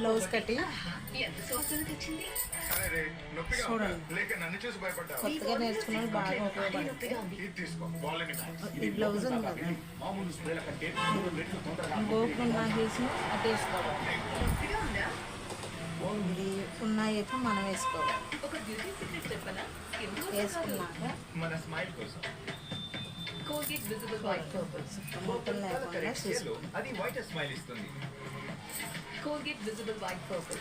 Blouse cutting చూడండి, కొత్తగా నేర్చుకున్న బాగా ఉపయోగపడుతుంది. ఈ బ్లౌజ్ ఉంది కదా, గోపురం నాకేసి అటు వేసుకోవాలి. ఇది ఉన్నాయేపు మనం వేసుకోవాలి. వేసుకున్నాక మొత్తం లేకుండా అది వైట్ స్మైల్ ఇస్తుంది. Colgate Visible White Purple.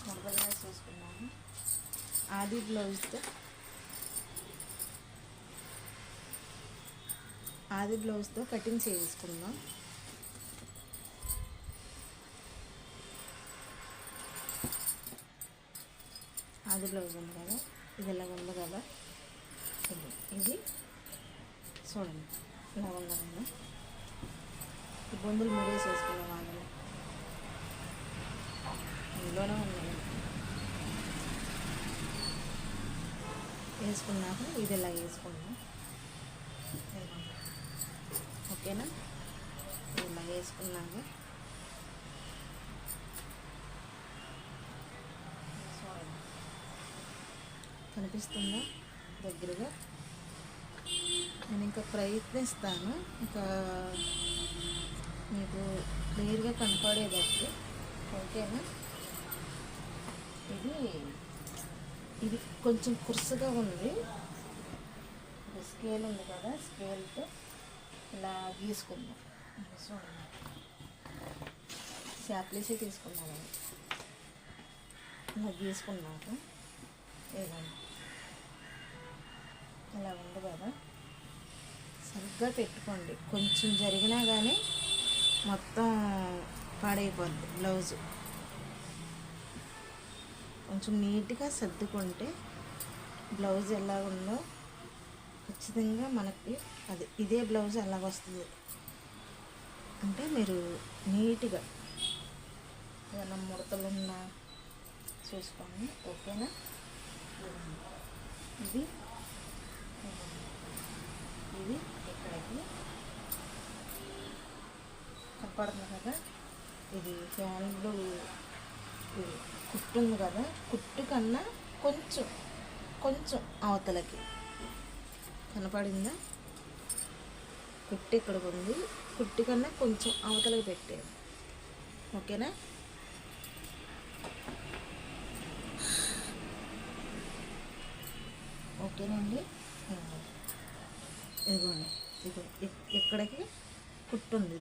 మొదలుగా చూసుకున్నాము. ఆది బ్లౌజ్తో కటింగ్ చేసుకుందాం. ఆది బ్లౌజ్ ఉంది కదా, ఇది ఇలా ఉంది కదా, ఇది చూడండి ఇలా ఉంది కదా. ఈ బొందులు ముడేసి వేసుకున్నాం, అందులో ఇందులోనే ఉన్నాయి. వేసుకున్నాక ఇది ఇలా వేసుకున్నాం. ఓకేనా, ఇలా వేసుకున్నాక కనిపిస్తుందా దగ్గరగా? నేను ఇంకా ప్రయత్నిస్తాను, ఇంకా మీకు క్లియర్గా కనపడేటట్టు. ఓకేనా, ఇది కొంచెం కురుసుగా ఉంది. స్కేల్ ఉంది కదా, స్కేల్తో ఇలా గీసుకుందాం. చూడండి, శాప్లీసే తీసుకున్నాను. ఇలా గీసుకున్నాక ఇలా ఉంది కదా, సరిగ్గా పెట్టుకోండి. కొంచెం జరిగినా కానీ మొత్తం పాడైపోద్ది బ్లౌజు. కొంచెం నీట్గా సర్దుకుంటే బ్లౌజ్ ఎలా ఉందో ఖచ్చితంగా మనకి ఇదే బ్లౌజ్ అలాగ వస్తుంది. అంటే మీరు నీట్గా ఏదైనా ముడతలున్నా చూసుకోండి. ఓకేనా, ఇది ఇక్కడికి కనపడుతుంది కదా, ఇది హ్యాండ్లు కుట్టు ఉంది కదా, కుట్టు కన్నా కొంచెం అవతలకి కనపడిందా? కుట్టు ఇక్కడికి ఉంది, కుట్టు కన్నా కొంచెం అవతలకి పెట్టాను. ఓకేనా, ఓకేనండి. ఇదిగోండి, ఇక్కడికి కుట్టు ఉంది.